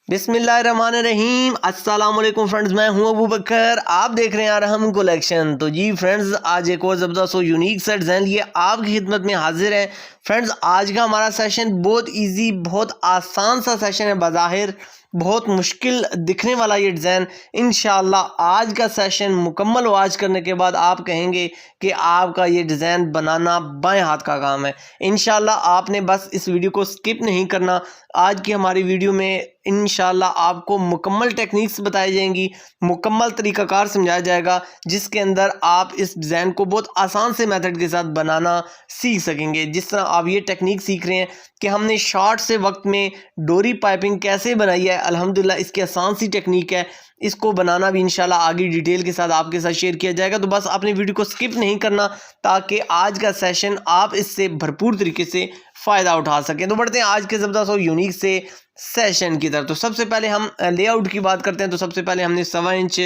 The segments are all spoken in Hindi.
बिस्मिल्लाहिर्रहमानिर्रहीम। अस्सलाम वालेकुम फ्रेंड्स, मैं हूं अबू बकर। आप देख रहे हैं अरहम कलेक्शन। तो जी फ्रेंड्स, आज एक और ज़बरदस्त और यूनिक सेट हैं लिए आपकी खिदमत में हाजिर है। फ्रेंड्स, आज का हमारा सेशन बहुत इजी, बहुत आसान सा सेशन है। बज़ाहिर बहुत मुश्किल दिखने वाला ये डिज़ाइन, इंशाल्लाह आज का सेशन मुकम्मल वॉच करने के बाद आप कहेंगे कि आपका ये डिज़ाइन बनाना बाएं हाथ का काम है। इंशाल्लाह आपने बस इस वीडियो को स्किप नहीं करना। आज की हमारी वीडियो में इंशाल्लाह आपको मुकम्मल टेक्निक्स बताई जाएंगी, मुकम्मल तरीक़ाकार समझाया जाएगा, जिसके अंदर आप इस डिज़ाइन को बहुत आसान से मेथड के साथ बनाना सीख सकेंगे। जिस तरह आप ये टेक्निक सीख रहे हैं कि हमने शॉर्ट से वक्त में डोरी पाइपिंग कैसे बनाई है, अल्हम्दुलिल्लाह इसकी आसान सी टेक्निक है। इसको बनाना भी इंशाल्लाह आगे डिटेल के साथ आपके साथ शेयर किया जाएगा। तो बस आपने वीडियो को स्किप नहीं करना, ताकि आज का सेशन आप इससे भरपूर तरीके से फ़ायदा उठा सकें। तो बढ़ते हैं आज के ज़बरदस्त और यूनिक से सेशन की तरफ। तो सबसे पहले हम लेआउट की बात करते हैं। तो सबसे पहले हमने 1.25 इंच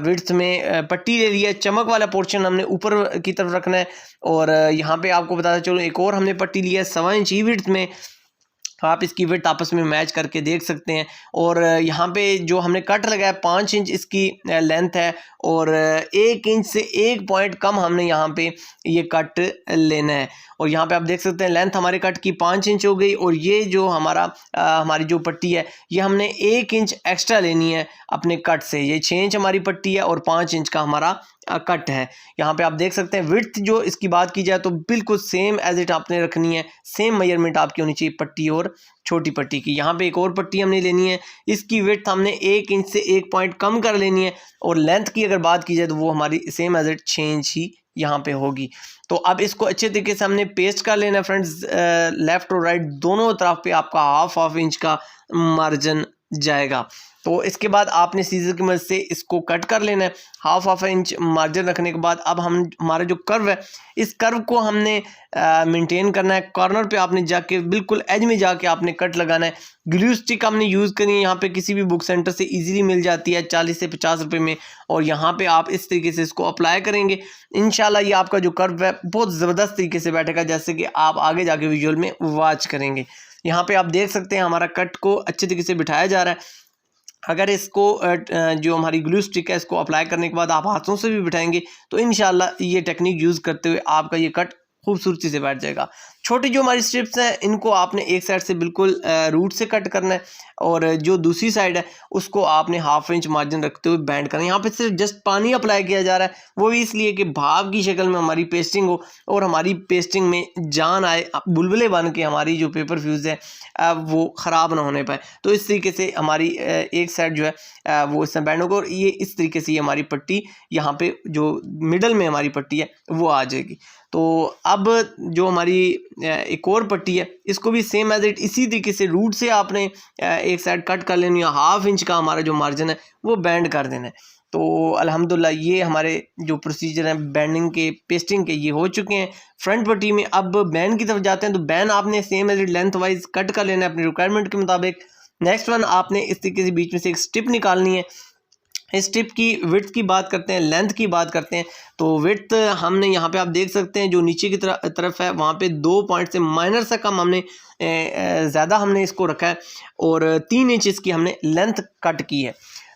विड्थ में पट्टी ले ली है। चमक वाला पोर्शन हमने ऊपर की तरफ रखना है। और यहाँ पे आपको बताता चलो एक और हमने पट्टी ली है 1.25 इंच ही विड्थ में। आप इसकी विड्थ आपस में मैच करके देख सकते हैं। और यहाँ पे जो हमने कट लगाया 5 इंच इसकी लेंथ है। और 1 इंच से 1 पॉइंट कम हमने यहाँ पे ये कट लेना है। और यहाँ पे आप देख सकते हैं लेंथ हमारे कट की 5 इंच हो गई। और ये जो हमारी जो पट्टी है, ये हमने 1 इंच एक्स्ट्रा लेनी है अपने कट से। ये 6 इंच हमारी पट्टी है और 5 इंच का हमारा कट है। यहाँ पे आप देख सकते हैं विड्थ जो इसकी बात की जाए तो बिल्कुल सेम एज इट आपने रखनी है। सेम मेजरमेंट आपकी होनी चाहिए पट्टी और छोटी पट्टी की। यहाँ पे एक और पट्टी हमने लेनी है, इसकी विड्थ हमने 1 इंच से 1 पॉइंट कम कर लेनी है। और लेंथ की अगर बात की जाए तो वो हमारी सेम एज इट 6 इंच ही यहाँ पे होगी। तो अब इसको अच्छे तरीके से हमने पेस्ट कर लेना है फ्रेंड्स। लेफ्ट और राइट दोनों तरफ पे आपका हाफ इंच का मार्जिन जाएगा। तो इसके बाद आपने सीजर की मदद से इसको कट कर लेना है। हाफ इंच मार्जिन रखने के बाद अब हमारा जो कर्व है, इस कर्व को हमने मेंटेन करना है। कॉर्नर पे आपने जाके बिल्कुल एज में जाके आपने कट लगाना है। ग्लू स्टिक हमने यूज़ करनी है। यहाँ पे किसी भी बुक सेंटर से इजीली मिल जाती है 40 से 50 रुपए में। और यहाँ पे आप इस तरीके से इसको अप्लाई करेंगे, इंशाल्लाह ये आपका जो कर्व है बहुत ज़बरदस्त तरीके से बैठेगा, जैसे कि आप आगे जाके विजुअल में वॉच करेंगे। यहाँ पे आप देख सकते हैं हमारा कट को अच्छे तरीके से बिठाया जा रहा है। अगर इसको जो हमारी ग्लू स्टिक है इसको अप्लाई करने के बाद आप हाथों से भी बिठाएंगे तो इंशाल्लाह ये टेक्निक यूज़ करते हुए आपका ये कट खूबसूरती से बैठ जाएगा। छोटी जो हमारी स्ट्रिप्स हैं इनको आपने एक साइड से बिल्कुल रूट से कट करना है। और जो दूसरी साइड है उसको आपने हाफ इंच मार्जिन रखते हुए बैंड करना है। यहाँ पे सिर्फ जस्ट पानी अप्लाई किया जा रहा है, वो भी इसलिए कि भाप की शक्ल में हमारी पेस्टिंग हो और हमारी पेस्टिंग में जान आए, बुलबुले बन के हमारी जो पेपर फ्यूज़ है वो ख़राब ना होने पाए। तो इस तरीके से हमारी एक साइड जो है वो इसमें बैंड होगा। और ये इस तरीके से हमारी पट्टी यहाँ पे जो मिडल में हमारी पट्टी है वो आ जाएगी। तो अब जो हमारी एक और पट्टी है इसको भी सेम एज इट इसी तरीके से रूट से आपने एक साइड कट कर लेनी है। हाफ इंच का हमारा जो मार्जिन है वो बैंड कर देना है। तो अल्हम्दुलिल्लाह ये हमारे जो प्रोसीजर हैं बैंडिंग के, पेस्टिंग के, ये हो चुके हैं फ्रंट पट्टी में। अब बैन की तरफ जाते हैं। तो बैन आपने same as it length wise cut कर लेना है अपनी रिक्वायरमेंट के मुताबिक। नेक्स्ट वन आपने इस तरीके से बीच में से एक स्ट्रिप निकालनी है। इस स्ट्रिप की विड्थ की बात करते हैं, लेंथ की बात करते हैं। तो विड्थ हमने यहाँ पे आप देख सकते हैं जो नीचे की तरफ है वहाँ पे 2 पॉइंट से माइनर से कम हमने ज़्यादा हमने इसको रखा है। और 3 इंच इसकी हमने लेंथ कट की है।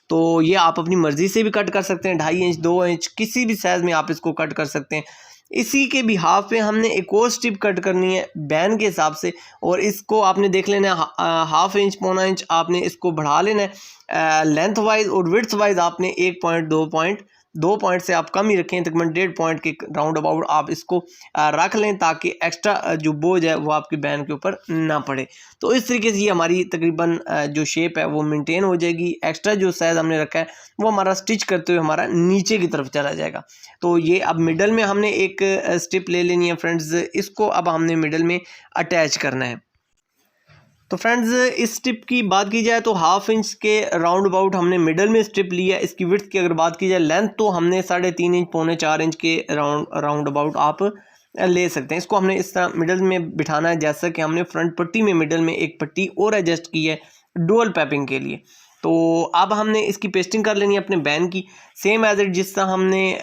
तो ये आप अपनी मर्ज़ी से भी कट कर सकते हैं, 2.5 इंच 2 इंच किसी भी साइज़ में आप इसको कट कर सकते हैं। इसी के भी हाफ पे हमने एक और स्ट्रिप कट करनी है बैन के हिसाब से। और इसको आपने देख लेना है हाफ इंच पौना इंच आपने इसको बढ़ा लेना है लेंथ वाइज। और विड्थ वाइज आपने 1 पॉइंट 2 पॉइंट से आप कम ही रखें, तकरीबन 1.5 पॉइंट के राउंड अबाउट आप इसको रख लें, ताकि एक्स्ट्रा जो बोझ है वो आपकी बैन के ऊपर ना पड़े। तो इस तरीके से ये हमारी तकरीबन जो शेप है वो मेंटेन हो जाएगी। एक्स्ट्रा जो साइज़ हमने रखा है वो हमारा स्टिच करते हुए हमारा नीचे की तरफ चला जाएगा। तो ये अब मिडल में हमने एक स्ट्रिप ले लेनी है फ्रेंड्स, इसको अब हमने मिडल में अटैच करना है। तो फ्रेंड्स इस स्ट्रिप की बात की जाए तो हाफ इंच के राउंड अबाउट हमने मिडल में स्ट्रिप लिया है। इसकी विड्थ की अगर बात की जाए लेंथ तो हमने 3.5 इंच पौने 4 इंच के राउंड अबाउट आप ले सकते हैं। इसको हमने इस तरह मिडल में बिठाना है, जैसा कि हमने फ्रंट पट्टी में मिडल में एक पट्टी और एडजस्ट की है डुअल पैपिंग के लिए। तो अब हमने इसकी पेस्टिंग कर लेनी है अपने बैन की, सेम एज इट जिस तरह हमने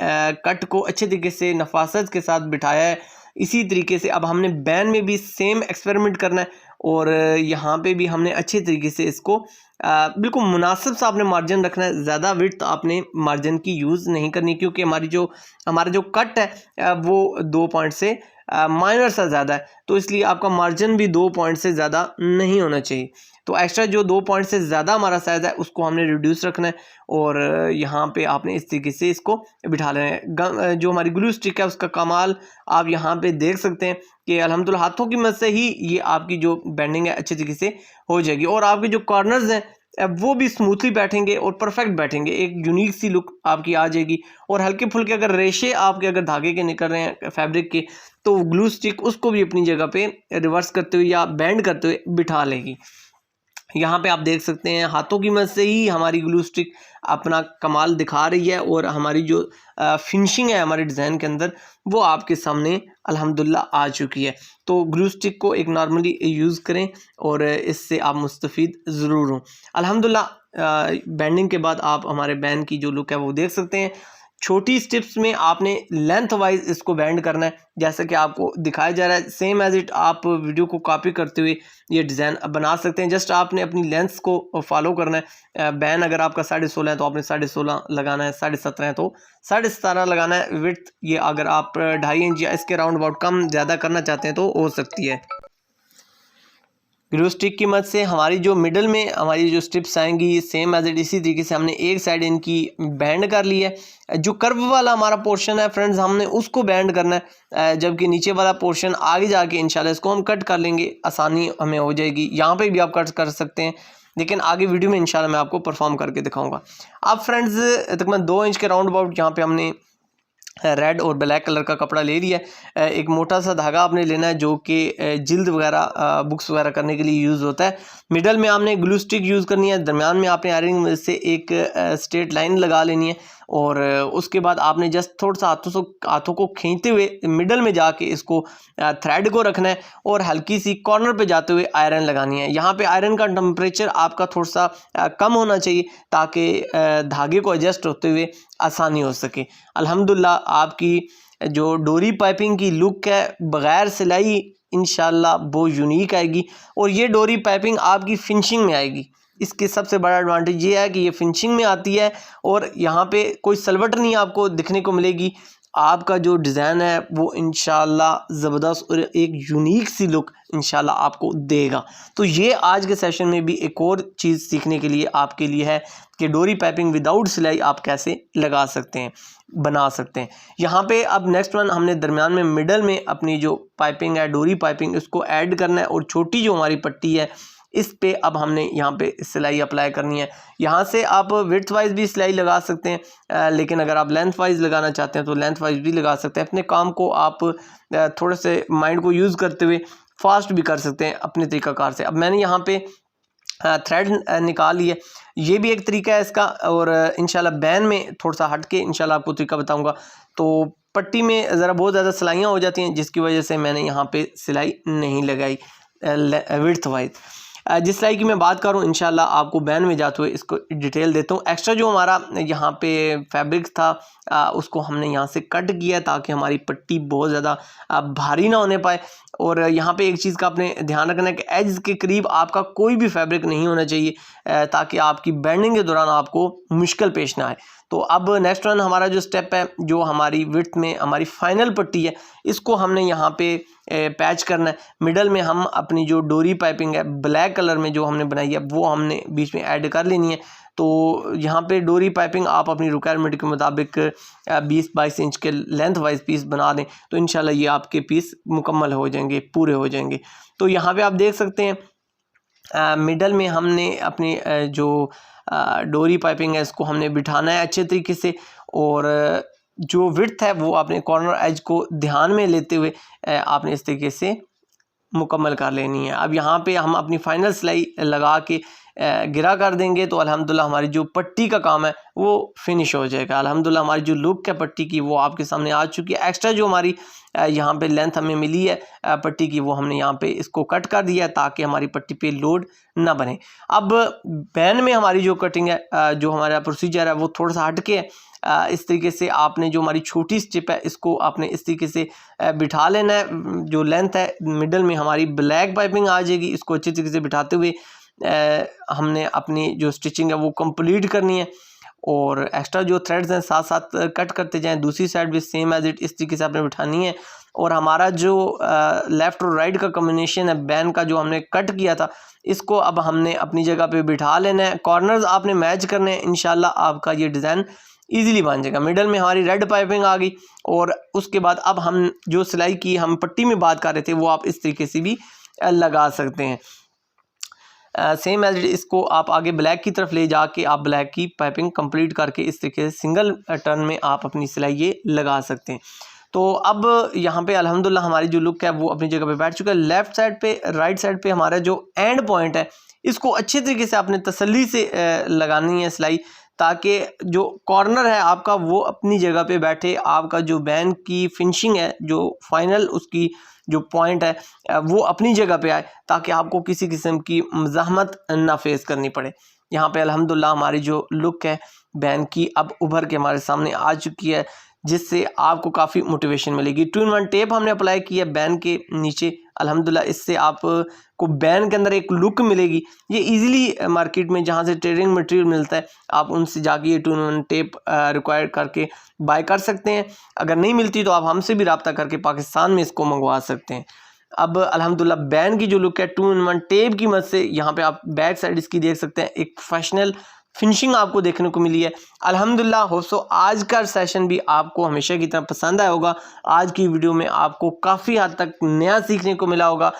कट को अच्छे तरीके से नफासत के साथ बिठाया है इसी तरीके से अब हमने बैन में भी सेम एक्सपेरिमेंट करना है। और यहाँ पे भी हमने अच्छे तरीके से इसको बिल्कुल मुनासिब सा आपने मार्जिन रखना है। ज़्यादा विड्थ आपने मार्जिन की यूज़ नहीं करनी, क्योंकि हमारा जो कट है वो 2 पॉइंट से माइनर सा ज़्यादा है, तो इसलिए आपका मार्जिन भी 2 पॉइंट से ज़्यादा नहीं होना चाहिए। तो एक्स्ट्रा जो 2 पॉइंट से ज़्यादा हमारा साइज़ है उसको हमने रिड्यूस रखना है, और यहाँ पे आपने इस तरीके से इसको बिठा लेना है। जो हमारी ग्लू स्टिक है उसका कमाल आप यहाँ पे देख सकते हैं कि अल्हम्दुलिल्लाह हाथों की मदद से ही ये आपकी जो बेंडिंग है अच्छे तरीके से हो जाएगी, और आपके जो कॉर्नर्स हैं वो भी स्मूथली बैठेंगे और परफेक्ट बैठेंगे, एक यूनिक सी लुक आपकी आ जाएगी। और हल्के फुल्के अगर रेशे आपके अगर धागे के निकल रहे हैं फैब्रिक के, तो ग्लू स्टिक उसको भी अपनी जगह पे रिवर्स करते हुए या बेंड करते हुए बिठा लेगी। यहाँ पे आप देख सकते हैं हाथों की मदद से ही हमारी ग्लू स्टिक अपना कमाल दिखा रही है, और हमारी जो फिनिशिंग है हमारे डिज़ाइन के अंदर वो आपके सामने अल्हम्दुलिल्लाह आ चुकी है। तो ग्लू स्टिक को एक नॉर्मली यूज़ करें और इससे आप मुस्तफ़ीद ज़रूर हों। अल्हम्दुलिल्लाह बेंडिंग के बाद आप हमारे बैन की जो लुक है वो देख सकते हैं। छोटी स्टेप्स में आपने लेंथ वाइज इसको बैंड करना है, जैसा कि आपको दिखाया जा रहा है। सेम एज इट आप वीडियो को कॉपी करते हुए ये डिज़ाइन बना सकते हैं। जस्ट आपने अपनी लेंथ्स को फॉलो करना है। बैन अगर आपका 16.5 है तो आपने 16.5 लगाना है, 17.5 है तो 17.5 लगाना है। विड्थ ये अगर आप 2.5 इंच या इसके राउंड अबाउट कम ज़्यादा करना चाहते हैं तो हो सकती है। ग्लू स्टिक की मदद से हमारी जो मिडल में हमारी जो स्ट्रिप्स आएंगी सेम एज इट इसी तरीके से हमने एक साइड इनकी बैंड कर ली है। जो कर्व वाला हमारा पोर्शन है फ्रेंड्स हमने उसको बैंड करना है, जबकि नीचे वाला पोर्शन आगे जाके इंशाल्लाह इसको हम कट कर लेंगे, आसानी हमें हो जाएगी। यहाँ पे भी आप कट कर सकते हैं, लेकिन आगे वीडियो में इंशाल्लाह मैं आपको परफॉर्म करके दिखाऊंगा। अब फ्रेंड्स तकरीबन 2 इंच के राउंड अबाउट यहाँ पे हमने रेड और ब्लैक कलर का कपड़ा ले लिया है। एक मोटा सा धागा आपने लेना है जो कि जिल्द वगैरह बुक्स वगैरह करने के लिए यूज़ होता है। मिडल में आपने ग्लू स्टिक यूज़ करनी है, दरमियान में आपने आयरन से एक स्ट्रेट लाइन लगा लेनी है, और उसके बाद आपने जस्ट थोड़ा सा हाथों को खींचते हुए मिडल में जाके इसको थ्रेड को रखना है, और हल्की सी कॉर्नर पे जाते हुए आयरन लगानी है। यहाँ पे आयरन का टेम्परेचर आपका थोड़ा सा कम होना चाहिए ताकि धागे को एडजस्ट होते हुए आसानी हो सके। अल्हम्दुलिल्लाह आपकी जो डोरी पाइपिंग की लुक है बग़ैर सिलाई इंशाल्लाह वो यूनिक आएगी, और ये डोरी पाइपिंग आपकी फिनिशिंग में आएगी। इसके सबसे बड़ा एडवांटेज ये है कि ये फिनिशिंग में आती है, और यहाँ पे कोई सलवट नहीं आपको दिखने को मिलेगी। आपका जो डिज़ाइन है वो इंशाल्लाह ज़बरदस्त और एक यूनिक सी लुक इंशाल्लाह आपको देगा। तो ये आज के सेशन में भी एक और चीज़ सीखने के लिए आपके लिए है कि डोरी पाइपिंग विदाउट सिलाई आप कैसे लगा सकते हैं, बना सकते हैं। यहाँ पे अब नेक्स्ट वन हमने दरमियान में मिडल में अपनी जो पाइपिंग है डोरी पाइपिंग उसको ऐड करना है, और छोटी जो हमारी पट्टी है इस पे अब हमने यहाँ पे सिलाई अप्लाई करनी है। यहाँ से आप विड्थ वाइज भी सिलाई लगा सकते हैं, लेकिन अगर आप लेंथ वाइज लगाना चाहते हैं तो लेंथ वाइज भी लगा सकते हैं। अपने काम को आप थोड़े से माइंड को यूज़ करते हुए फास्ट भी कर सकते हैं अपने तरीक़ाकार से। अब मैंने यहाँ पे थ्रेड निकाल लिया, ये भी एक तरीका है इसका, और इंशाल्लाह बैन में थोड़ा सा हट के इंशाल्लाह आपको तरीका बताऊँगा। तो पट्टी में ज़रा बहुत ज़्यादा सिलाइयाँ हो जाती हैं, जिसकी वजह से मैंने यहाँ पे सिलाई नहीं लगाई विड्थ वाइज। जिस सिलाई की मैं बात करूँ इंशाल्लाह आपको बैन में जाते हुए इसको डिटेल देता हूँ। एक्स्ट्रा जो हमारा यहाँ पे फैब्रिक था उसको हमने यहाँ से कट किया ताकि हमारी पट्टी बहुत ज़्यादा भारी ना होने पाए। और यहाँ पे एक चीज़ का आपने ध्यान रखना है कि एज के करीब आपका कोई भी फैब्रिक नहीं होना चाहिए, ताकि आपकी बैंडिंग के दौरान आपको मुश्किल पेश ना आए। तो अब नेक्स्ट वन हमारा जो स्टेप है, जो हमारी विड्थ में हमारी फाइनल पट्टी है, इसको हमने यहाँ पे पैच करना है। मिडल में हम अपनी जो डोरी पाइपिंग है ब्लैक कलर में जो हमने बनाई है वो हमने बीच में ऐड कर लेनी है। तो यहाँ पे डोरी पाइपिंग आप अपनी रिक्वायरमेंट के मुताबिक 20-22 इंच के लेंथ वाइज पीस बना दें, तो इंशाल्लाह ये आपके पीस मुकम्मल हो जाएंगे, पूरे हो जाएंगे। तो यहाँ पे आप देख सकते हैं मिडल में हमने अपनी जो डोरी पाइपिंग है इसको हमने बिठाना है अच्छे तरीके से, और जो विड्थ है वो आपने कॉर्नर एज को ध्यान में लेते हुए आपने इस तरीके से मुकम्मल कर लेनी है। अब यहाँ पे हम अपनी फाइनल सिलाई लगा के गिरा कर देंगे, तो अल्हम्दुलिल्लाह हमारी जो पट्टी का काम है वो फिनिश हो जाएगा। अल्हम्दुलिल्लाह हमारी जो लुक है पट्टी की वो आपके सामने आ चुकी है। एक्स्ट्रा जो हमारी यहाँ पे लेंथ हमें मिली है पट्टी की, वो हमने यहाँ पे इसको कट कर दिया है ताकि हमारी पट्टी पे लोड ना बने। अब बैन में हमारी जो कटिंग है, जो हमारा प्रोसीजर है वो थोड़ा सा हट के है। इस तरीके से आपने जो हमारी छोटी स्ट्रिप है इसको आपने इस तरीके से बिठा लेना है। जो लेंथ है मिडल में हमारी ब्लैक पाइपिंग आ जाएगी, इसको अच्छी तरीके से बिठाते हुए हमने अपनी जो स्टिचिंग है वो कंप्लीट करनी है। और एक्स्ट्रा जो थ्रेड्स हैं साथ साथ कट करते जाएं। दूसरी साइड भी सेम एज इट इस तरीके से आपने बिठानी है। और हमारा जो लेफ़्ट और राइट का कॉम्बिनेशन है बैन का जो हमने कट किया था, इसको अब हमने अपनी जगह पे बिठा लेना है। कॉर्नर्स आपने मैच करने हैं, इंशाल्लाह आपका ये डिज़ाइन इजीली बन जाएगा। मिडल में हमारी रेड पाइपिंग आ गई और उसके बाद अब हम जो सिलाई की हम पट्टी में बात कर रहे थे वो आप इस तरीके से भी लगा सकते हैं। सेम एज इसको आप आगे ब्लैक की तरफ ले जाके आप ब्लैक की पाइपिंग कंप्लीट करके इस तरीके से सिंगल टर्न में आप अपनी सिलाई ये लगा सकते हैं। तो अब यहाँ पे अल्हम्दुलिल्लाह हमारी जो लुक है वो अपनी जगह पे बैठ चुका है। लेफ़्ट साइड पे राइट साइड पे हमारा जो एंड पॉइंट है इसको अच्छे तरीके से आपने तसल्ली से लगानी है सिलाई, ताकि जो कॉर्नर है आपका वो अपनी जगह पे बैठे। आपका जो बैन की फिनिशिंग है, जो फाइनल उसकी जो पॉइंट है वो अपनी जगह पे आए, ताकि आपको किसी किस्म की मज़ाहमत ना फेस करनी पड़े। यहाँ पे अल्हम्दुलिल्लाह हमारी जो लुक है बैन की अब उभर के हमारे सामने आ चुकी है, जिससे आपको काफ़ी मोटिवेशन मिलेगी। 2-in-1 टेप हमने अप्लाई किया बैन के नीचे, अल्हम्दुलिल्लाह इससे आपको बैन के अंदर एक लुक मिलेगी। ये इजीली मार्केट में जहाँ से ट्रेडिंग मटेरियल मिलता है आप उनसे जाके ये 2-in-1 टेप रिक्वायर करके बाय कर सकते हैं। अगर नहीं मिलती तो आप हमसे भी रब्ता करके पाकिस्तान में इसको मंगवा सकते हैं। अब अल्हम्दुलिल्लाह बैन की जो लुक है 2-in-1 टेप की मदद से यहाँ पे आप बैक साइड इसकी देख सकते हैं, एक प्रोफेशनल फिनिशिंग आपको देखने को मिली है। अल्हम्दुलिल्लाह होप्सो आज का सेशन भी आपको हमेशा की तरह पसंद आया होगा। आज की वीडियो में आपको काफ़ी हद तक नया सीखने को मिला होगा।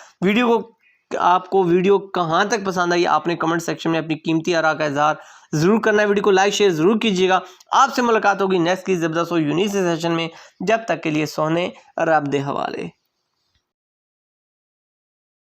आपको वीडियो कहाँ तक पसंद आई आपने कमेंट सेक्शन में अपनी कीमती आरा का इज़हार ज़रूर करना है। वीडियो को लाइक शेयर ज़रूर कीजिएगा। आपसे मुलाकात होगी नेक्स्ट की ज़बरदस्त और यूनिक से सेशन में। जब तक के लिए सोने रब दे हवाले।